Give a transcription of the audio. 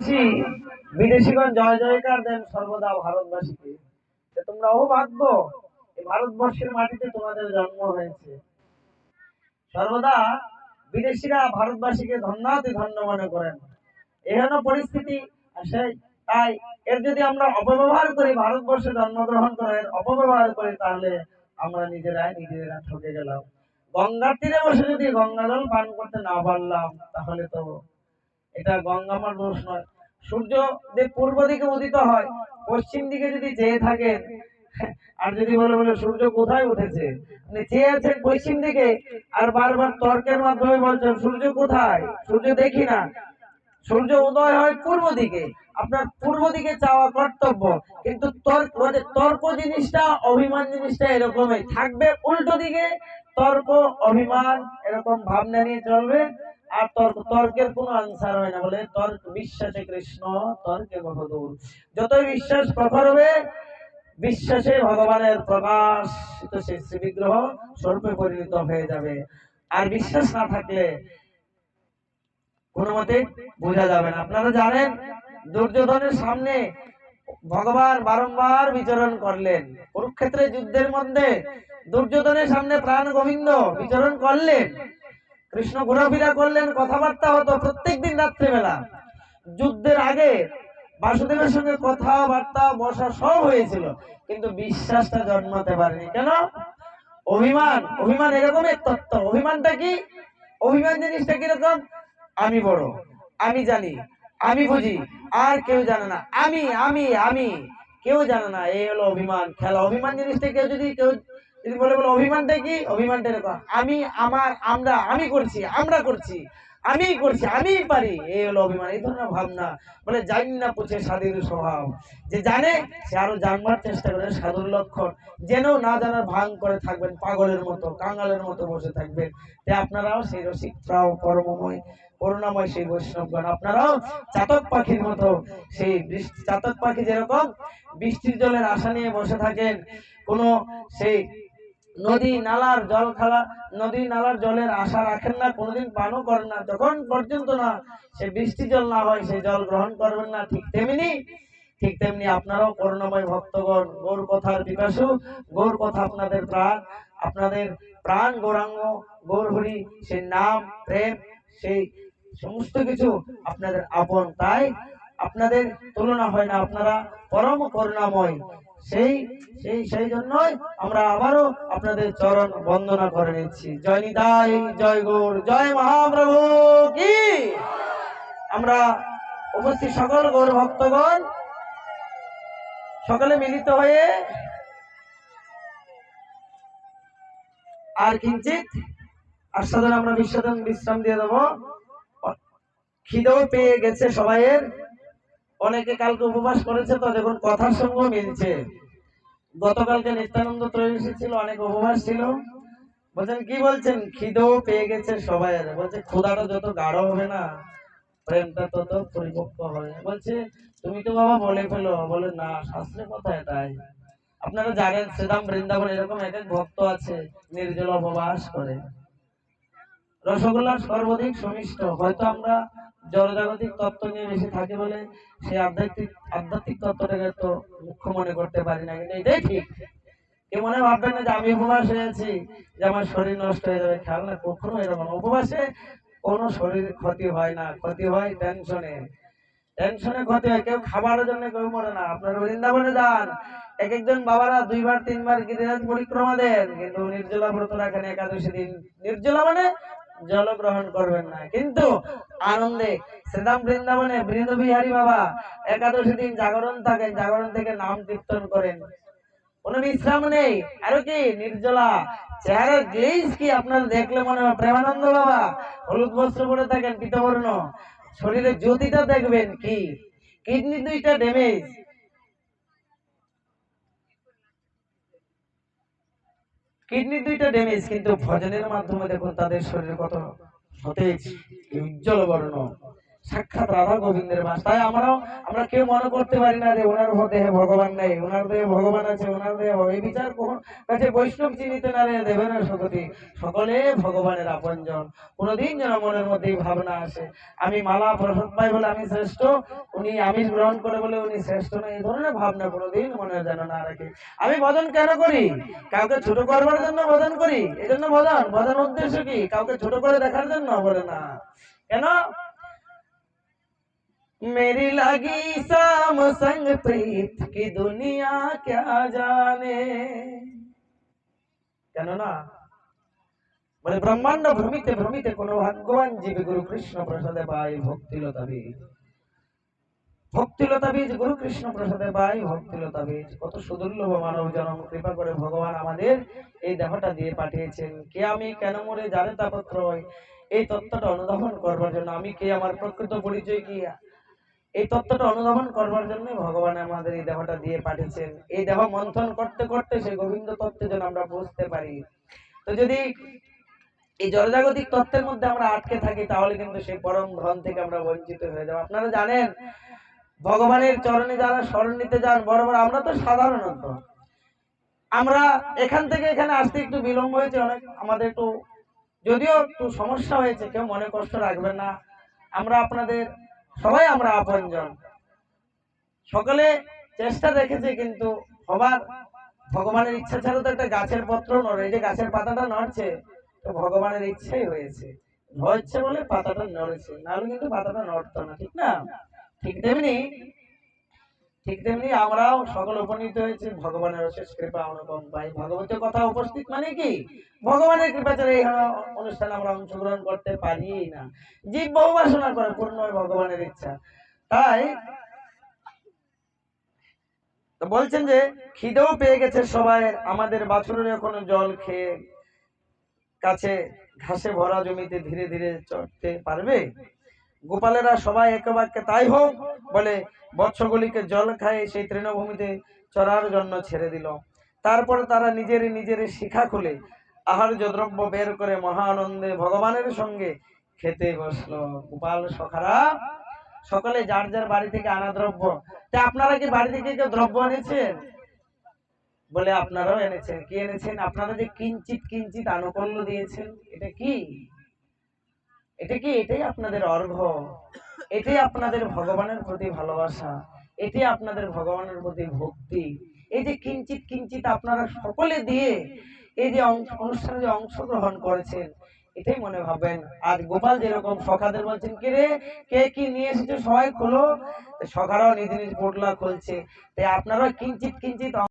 দেখছি বিদেশিগণ জয় জয়কার দেন সর্বদা ভারতবাসীকে। তোমরা অভাগ্য, এই ভারতবর্ষের মাটিতে তোমাদের জন্ম হয়েছে। সর্বদা বিদেশিরা ভারতবাসীকে ধন্যাতি ধন্য মনে করেন। এহেন পরিস্থিতি আসে, তাই এর যদি আমরা অপব্যবহার করি, ভারতবর্ষে জন্মগ্রহণ করে অপব্যবহার করি, তাহলে আমরা নিজেরা ঠকে গেলাম। গঙ্গার তীরে বসে যদি গঙ্গা জল পান করতে না পারলাম, তাহলে তো এটা গঙ্গামার দোষ নয়। সূর্য যে পূর্ব দিকে উদিত হয়, পশ্চিম দিকে যদি চেয়ে থাকেন, আর যদি বলে সূর্য কোথায় উঠেছে, আপনি চেয়ে আছেন পশ্চিম দিকে, আর বারবার তর্কের মাধ্যমে বলছেন সূর্য কোথায়, সূর্য দেখি না, সূর্য উদয় হয় পূর্ব দিকে, আপনার পূর্ব দিকে চাওয়া কর্তব্য। কিন্তু তর্ক জিনিসটা, অভিমান জিনিসটা এরকমই থাকবে, উল্টো দিকে তর্ক অভিমান এরকম ভাবনা নিয়ে চলবে। আর তর্কের কোনো আনসার হয় না, বলে তর্ক বিশ্বাসে কৃষ্ণ তর্কে বহুদূর। যতই বিশ্বাস প্রখর হবে, বিশ্বাসে ভগবানের প্রকাশ সেই শ্রী বিগ্রহ স্বরূপে পরিণত হয়ে যাবে। আর বিশ্বাস না থাকলে কোনো মতে বোঝা যাবে না। আপনারা জানেন দুর্যোধনের সামনে ভগবান বারংবার বিচরণ করলেন। কুরুক্ষেত্রের যুদ্ধের মধ্যে দুর্যোধনের সামনে প্রাণ গোবিন্দ বিচরণ করলেন, কৃষ্ণ ঘোরাফেরা করলেন, কথাবার্তা হতো প্রত্যেকদিন রাত্রিবেলা। যুদ্ধের আগে বাসুদেবের সঙ্গে কথাবার্তা বসা সব হয়েছিল, কিন্তু বিশ্বাসটা জন্মাতে পারেনি। কেন? অভিমান। অভিমান এরকম এক তত্ত্ব। অভিমানটা কি? অভিমান জিনিসটা কিরকম? আমি বড়, আমি জানি, আমি বুঝি, আর কেউ জানে না। আমি আমি আমি কেউ জানে না, এই হলো অভিমান খেলা। অভিমান জিনিসটা কেউ যদি বলে অভিমানটা কি? অভিমানটা এরকম, আমি, আমার, আমরা, আমি করছি, আমরা করছি, আমি করছি, আমি পারি, এই হলো অভিমান। এই ধরনের ভাবনা বলে জানি না পুছে সাধুর স্বভাব। যে জানে সে আরো জানবার চেষ্টা করে, সাধুর লক্ষণ। জেনেও না জানার ভান করে থাকবেন, পাগলের মতো, কাঙালের মতো বসে থাকবেন। তাই আপনারাও সেই রসিক পরমময় করুণাময় সেই বৈষ্ণবগণ, আপনারাও চাতক পাখির মতো, সেই চাতক পাখি যেরকম বৃষ্টির জলের আশা নিয়ে বসে থাকেন, কোন সেই নদী নালার জলের আশা রাখেন না, কোনোদিন পানও করেন না, যখন পর্যন্ত না সে বৃষ্টি জল না হয় সেই জল গ্রহণ করবেন না। ঠিক তেমনি আপনারাও করুণাময় ভক্তগণ, গৌর কথার পিপাসু, গৌর কথা আপনাদের প্রাণ গৌরাঙ্গ, গৌর হরি, সেই নাম প্রেম, সেই সমস্ত কিছু আপনাদের আপন। তাই আপনাদের তুলনা হয় না, আপনারা পরম করুণাময়। সেই জন্যই আমরা আবারও আপনাদের চরণ বন্দনা করে নিচ্ছি। জয় নিতাই, জয় গৌর, জয় মহাপ্রভু কি। আমরা উপস্থিত সকল গৌর ভক্তগণ সকলে মিলিত হয়ে আর কিঞ্চিত আস্বাদন আমরা বিশ্রাম দিয়ে দেবো। খিদেও পেয়ে গেছে সবাইয়ের, অনেকে কালকে উপবাস করেছে, তো দেখুন কথার সঙ্গে মিলছে। গতকালকে নিত্যানন্দ ত্রয়োদশী ছিল, অনেক উপবাস ছিল। বলছেন কি বলছেন? খিদেও পেয়ে গেছে সবাইয়ের। বলছে ক্ষুধাটা যত গাঢ় হবে না, প্রেমটা তত পরিপক্ক হবে। বলছে তুমি তো বাবা বলে ফেলো। বলে না, শাস্ত্রের কথা এটাই। আপনারা জানেন শ্রীধাম বৃন্দাবন এরকম এক এক ভক্ত আছে, নির্জল উপবাস করে। রসগোল্লা সর্বাধিক সমিষ্ট। হয়তো আমরা জড়জাগতিক তত্ত্ব নিয়ে বেশি থাকি বলে সেই আধ্যাত্মিক তত্ত্বটাকে তো মুখ্য মনে করতে পারি না, কিন্তু এটাই ঠিক। কেউ মনে ভাববেন না যে আমি উপবাস হয়েছি যে আমার শরীর নষ্ট হয়ে যাবে, খেয়াল না, কখনো এরকম। উপবাসে কোনো শরীর ক্ষতি হয় না, ক্ষতি হয় টেনশনে ক্ষতি হয়। কেউ খাবারের জন্য কেউ মরে না। আপনারা বৃন্দাবনে যান, এক একজন বাবারা 2 বার 3 বার গিরিরাজ পরিক্রমা দেন, কিন্তু নির্জলা ব্রত রাখেন একাদশী দিন। নির্জলা মানে জল গ্রহণ করবেন না, কিন্তু আনন্দে শ্রীধাম বৃন্দাবনে বৃন্দ বিহারী বাবা একাদশী দিন জাগরণ থাকেন, জাগরণ থেকে নাম কীর্তন করেন, কোনো বিশ্রাম নেই। আরো কি নির্জলা চেহারার গ্লেজ কি আপনারা দেখলে মনে হয় প্রেমানন্দ বাবা হলুদ বস্ত্র পরে থাকেন, পীতবর্ণ, শরীরের জ্যোতিটা দেখবেন কি। কিডনি 2টা ড্যামেজ, কিন্তু ভজনের মাধ্যমে দেখুন তাদের শরীর কত সতেজ, উজ্জ্বল বর্ণ। সাক্ষাৎ রাধা গোবিন্দের বাস। তাই আমরা কেউ মনে করতে পারি না যে ওনার দেহে ভগবান নেই, ওনার দেহে ভগবান আছে, ওনার দেহে এই বিচার কাছে বৈষ্ণব চিনিতে না রে দেবেন সততি, সকলে ভগবানের আপনজন। কোনোদিন যেন মনের মধ্যে এই ভাবনা আসে আমি মালা প্রসাদ পাই বলে আমি শ্রেষ্ঠ, উনি আমিষ গ্রহণ করে বলে উনি শ্রেষ্ঠ না, এই ধরনের ভাবনা কোনোদিন মনে যেন না রাখে। আমি ভজন কেন করি? কাউকে ছোট করবার জন্য ভজন করি, এই জন্য ভজন উদ্দেশ্য কি? কাউকে ছোট করে দেখার জন্য বলে না। কেন? मेरी लगी शाम संग प्रीत की दुनिया क्या जाने। কেন না বলে ব্রহ্মাণ্ড ভ্রমিতে ভ্রমিতে কোন ভাগ্যবান জীবে গুরু কৃষ্ণ প্রসাদে পাই ভক্তিলতা বীজ। ভক্তিলতা বীজ গুরু কৃষ্ণ প্রসাদে পাই ভক্তিলতা বীজ। কত সুদুর্লভ মানব জনম, কৃপা করে ভগবান আমাদের এই দেহটা দিয়ে পাঠিয়েছেন। কে আমি, কেন মরে, যারে তাপত্রয়, এই তত্ত্বটা অনুধাবন করবার জন্য। আমি কে, আমার প্রকৃত পরিচয় কি, এই তত্ত্বটা অনুধাবন করবার জন্য ভগবান আমাদের এই দেহটা দিয়ে পাঠিয়েছেন। এই দেহ মন্থন করতে করতে সেই গোবিন্দ তত্ত্বে যেন আমরা বুঝতে পারি। তো যদি এই জড়জাগতিক তত্ত্বের মধ্যে আমরা আটকে থাকি তাহলে কিন্তু সেই পরম ধন থেকে আমরা বঞ্চিত হয়ে যাব। আপনারা জানেন ভগবানের চরণে যারা শরণ নিতে যান বরাবর, আমরা তো সাধারণত আমরা এখান থেকে এখানে আসতে একটু বিলম্ব হয়েছে, অনেক আমাদের একটু যদিও একটু সমস্যা হয়েছে, কেউ মনে কষ্ট রাখবেন না। আমরা আপনাদের সবাই আমরা আপনজন, সকলে চেষ্টা রেখেছে, কিন্তু হবার ভগবানের ইচ্ছা ছাড়া তো একটা গাছের পত্র নড়ে, এই যে গাছের পাতাটা নড়ছে তো ভগবানের ইচ্ছাই হয়েছে, হচ্ছে বলে পাতাটা নড়েছে, নাহলে কিন্তু পাতাটা নড়তো না, ঠিক না? ঠিক তেমনি আমরাও সকল উপনীত হয়েছে ভগবানের অশেষ কৃপা অনুপম পাই। ভগবতের কথা উপস্থিত মানে কি? ভগবানের কৃপা ছাড়া এই অনুষ্ঠানে আমরা অংশগ্রহণ করতে পারি না। জীব বহু বাসনা করে, পূর্ণ ভগবানের ইচ্ছা। তাই তো বলছেন যে খিদেও পেয়ে গেছে সবাই, আমাদের বাছুরের এখনো জল খেয়ে কাছে ঘাসে ভরা জমিতে ধীরে ধীরে চড়তে পারবে। গোপালেরা সবাই একে বাক্যে তাই হোক বলে বৎসগুলিকে জল খায় সেই তৃণভূমিতে চড়ার জন্য ছেড়ে দিল। তারপরে তারা নিজের শিখা খুলে আহার্য দ্রব্য বের করে মহা আনন্দে ভগবানের সঙ্গে খেতে বসলো। গোপাল সখারা সকলে যার যার বাড়ি থেকে আনা দ্রব্য। তা আপনারা কি বাড়ি থেকে কেউ দ্রব্য এনেছেন? বলে আপনারাও এনেছেন। কি এনেছেন? আপনারা যে কিঞ্চিত কিঞ্চিত আনুকূল্য দিয়েছেন, এটা কি? এটাই আপনাদের অর্ঘ্য, এটাই আপনাদের ভগবানের প্রতি ভালোবাসা, এটাই আপনাদের ভগবানের প্রতি ভক্তি। এই যে কিঞ্চিত কিঞ্চিত আপনারা সকলে দিয়ে এই যে অনুষ্ঠানে যে অংশগ্রহণ করেছেন, এটাই মনে ভাবেন। আজ গোপাল যেরকম সখাদের বলছেন কে রে, কে কি নিয়ে এসেছো সবাই খোলো, সখারাও নিজ নিজ পোটলা খুলছে। তাই আপনারা কিঞ্চিত কিঞ্চিত